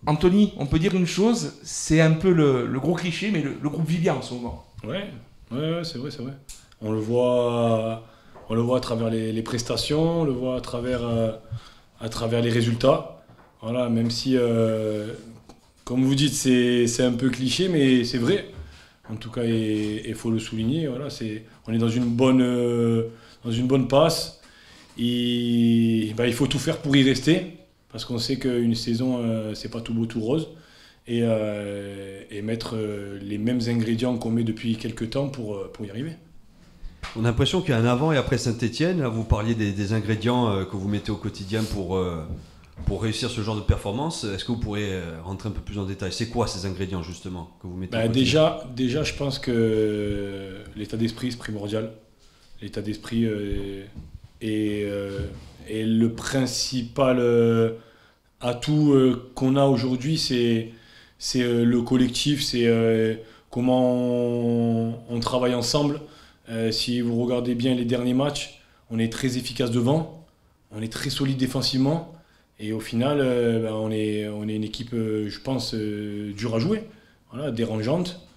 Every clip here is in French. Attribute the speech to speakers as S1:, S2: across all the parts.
S1: Anthony, on peut dire une chose, c'est un peu le gros cliché, mais le groupe vit bien en ce moment.
S2: Ouais, c'est vrai, c'est vrai. On le on le voit à travers les prestations, on le voit à travers les résultats. Voilà, même si, comme vous dites, c'est un peu cliché, mais c'est vrai. En tout cas, il faut le souligner. Voilà, on est dans une bonne passe. Et, bah, il faut tout faire pour y rester, parce qu'on sait qu'une saison, c'est pas tout beau, tout rose. Et mettre les mêmes ingrédients qu'on met depuis quelques temps pour y arriver.
S3: On a l'impression qu'il y a un avant et après Saint-Etienne. Là, vous parliez des ingrédients que vous mettez au quotidien pour réussir ce genre de performance. Est-ce que vous pourriez rentrer un peu plus en détail? C'est quoi ces ingrédients justement que vous mettez au
S2: Bah,
S3: quotidien?
S2: déjà, je pense que l'état d'esprit, c'est primordial. L'état d'esprit est le principal atout qu'on a aujourd'hui. C'est le collectif, c'est comment on travaille ensemble. Si vous regardez bien les derniers matchs, on est très efficace devant, on est très solide défensivement. Et au final, ben, on est une équipe, je pense, dure à jouer, voilà, dérangeante.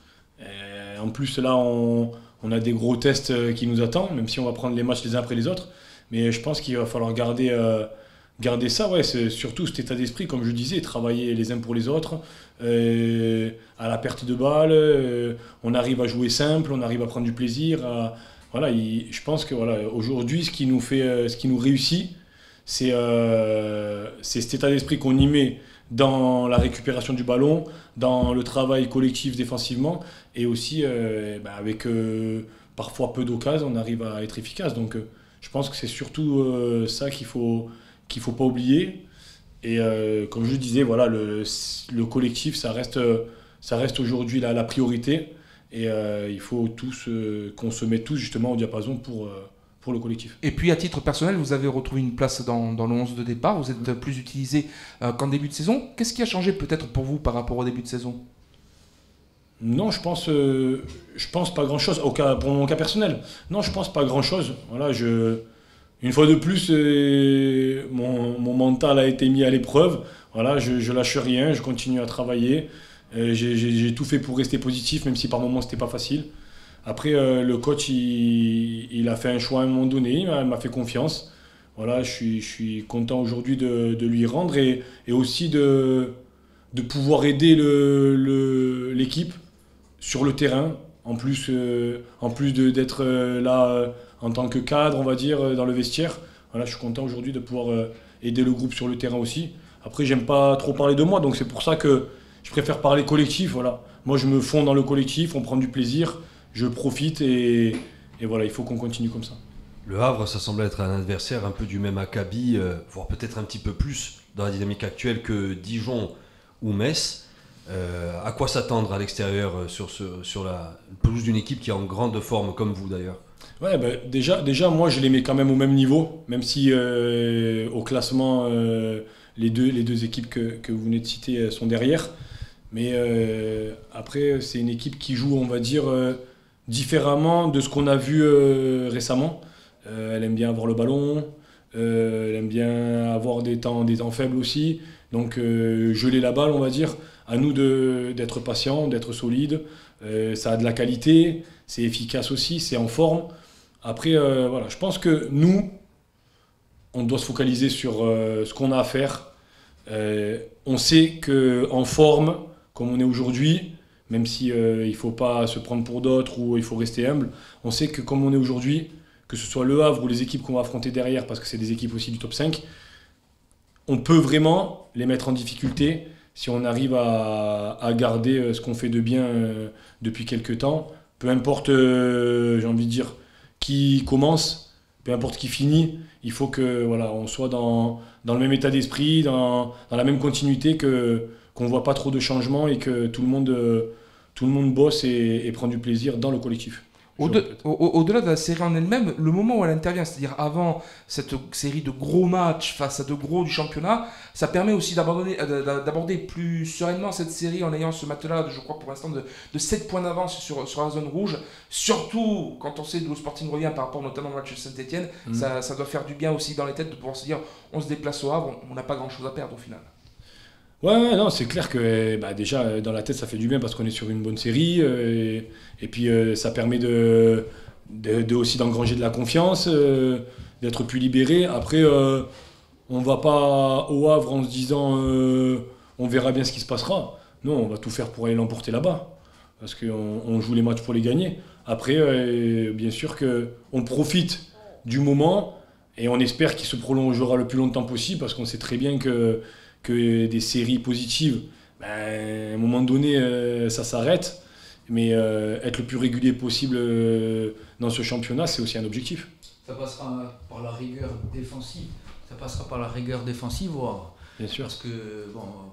S2: En plus, là, on a des gros tests qui nous attendent, même si on va prendre les matchs les uns après les autres. Mais je pense qu'il va falloir garder ça, ouais, c'est surtout cet état d'esprit, comme je disais, travailler les uns pour les autres. À la perte de balle, on arrive à jouer simple, on arrive à prendre du plaisir. Voilà, je pense que voilà, aujourd'hui, ce qui nous réussit, c'est cet état d'esprit qu'on y met dans la récupération du ballon, dans le travail collectif défensivement, et aussi bah, avec parfois peu d'occasions, on arrive à être efficace. Donc je pense que c'est surtout ça qu'il faut pas oublier. Et comme je le disais, voilà, le collectif, ça reste aujourd'hui la priorité. Et il faut tous qu'on se mette tous justement au diapason pour le collectif.
S1: Et puis à titre personnel, vous avez retrouvé une place dans le 11 de départ, vous êtes plus utilisé qu'en début de saison. Qu'est-ce qui a changé peut-être pour vous par rapport au début de saison?
S2: Non, je pense pas grand-chose. Pour mon cas personnel, non, je pense pas grand-chose. Voilà, une fois de plus, mon mental a été mis à l'épreuve. Voilà, je lâche rien, je continue à travailler. J'ai tout fait pour rester positif, même si par moments c'était pas facile. Après, le coach, il a fait un choix à un moment donné, il m'a fait confiance. Voilà, je suis content aujourd'hui de lui rendre et aussi de pouvoir aider l'équipe sur le terrain, en plus d'être là en tant que cadre, on va dire, dans le vestiaire. Voilà, je suis content aujourd'hui de pouvoir aider le groupe sur le terrain aussi. Après, j'aime pas trop parler de moi, donc c'est pour ça que je préfère parler collectif. Voilà. Moi, je me fonds dans le collectif, on prend du plaisir, je profite et voilà, il faut qu'on continue comme ça.
S3: Le Havre, ça semble être un adversaire un peu du même acabit, voire peut-être un petit peu plus dans la dynamique actuelle que Dijon ou Metz. À quoi s'attendre à l'extérieur sur la pelouse d'une équipe qui est en grande forme comme vous d'ailleurs?
S2: Ouais, bah, déjà, moi, je les mets quand même au même niveau, même si au classement, les deux équipes que vous venez de citer sont derrière. Mais après, c'est une équipe qui joue, on va dire, différemment de ce qu'on a vu récemment. Elle aime bien avoir le ballon, elle aime bien avoir des temps faibles aussi. Donc, geler la balle, on va dire. À nous d'être patients, d'être solides. Ça a de la qualité, c'est efficace aussi, c'est en forme. Après, voilà, je pense que nous, on doit se focaliser sur ce qu'on a à faire. On sait qu'en forme, comme on est aujourd'hui, même si il ne faut pas se prendre pour d'autres ou il faut rester humble, on sait que comme on est aujourd'hui, que ce soit Le Havre ou les équipes qu'on va affronter derrière, parce que c'est des équipes aussi du top 5, on peut vraiment les mettre en difficulté si on arrive à garder ce qu'on fait de bien depuis quelques temps. Peu importe, j'ai envie de dire, qui commence, peu importe qui finit, il faut que voilà, on soit dans le même état d'esprit, dans la même continuité, qu'on ne voit pas trop de changements et que tout le monde bosse et prend du plaisir dans le collectif.
S1: Au-delà de la série en elle-même, le moment où elle intervient, c'est-à-dire avant cette série de gros matchs face à de gros du championnat, ça permet aussi d'aborder plus sereinement cette série en ayant ce matelas, je crois pour l'instant, de 7 points d'avance sur la zone rouge. Surtout quand on sait d'où le Sporting revient par rapport notamment au match de Saint-Etienne, ça doit faire du bien aussi dans les têtes de pouvoir se dire on se déplace au Havre, on n'a pas grand-chose à perdre au final.
S2: Ouais, non, c'est clair que déjà dans la tête ça fait du bien parce qu'on est sur une bonne série et puis ça permet aussi d'engranger de la confiance, d'être plus libéré. Après, on va pas au Havre en se disant on verra bien ce qui se passera. Non, on va tout faire pour aller l'emporter là-bas parce qu'on joue les matchs pour les gagner. Après, bien sûr qu'on profite du moment et on espère qu'il se prolongera le plus longtemps possible parce qu'on sait très bien que des séries positives, à un moment donné, ça s'arrête. Mais être le plus régulier possible dans ce championnat, c'est aussi un objectif.
S4: Ça passera par la rigueur défensive. Ça passera par la rigueur défensive, voire.
S2: Bien sûr.
S4: Parce que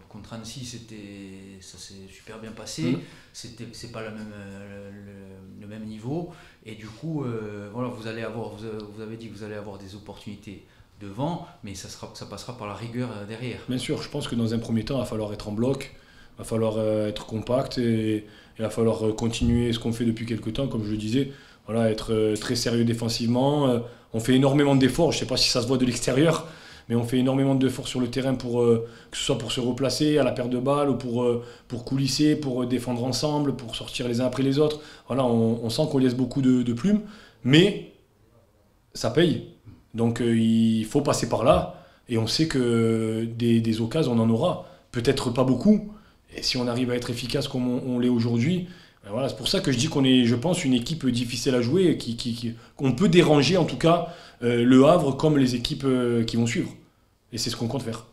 S4: contre Annecy, ça s'est super bien passé. C'est pas le même niveau. Et du coup, voilà, vous avez dit que vous allez avoir des opportunités devant, mais ça passera par la rigueur derrière.
S2: Bien sûr, je pense que dans un premier temps, il va falloir être en bloc, il va falloir être compact et il va falloir continuer ce qu'on fait depuis quelques temps, comme je le disais. Voilà, être très sérieux défensivement. On fait énormément d'efforts, je ne sais pas si ça se voit de l'extérieur, mais on fait énormément d'efforts sur le terrain que ce soit pour se replacer à la perte de balle ou pour coulisser, pour défendre ensemble, pour sortir les uns après les autres. Voilà, on sent qu'on laisse beaucoup de plumes, mais ça paye. Donc il faut passer par là et on sait que des occasions, on en aura. Peut-être pas beaucoup. Et si on arrive à être efficace comme on l'est aujourd'hui, voilà, c'est pour ça que je dis qu'on est, je pense, une équipe difficile à jouer, qu'on peut déranger en tout cas le Havre comme les équipes qui vont suivre. Et c'est ce qu'on compte faire.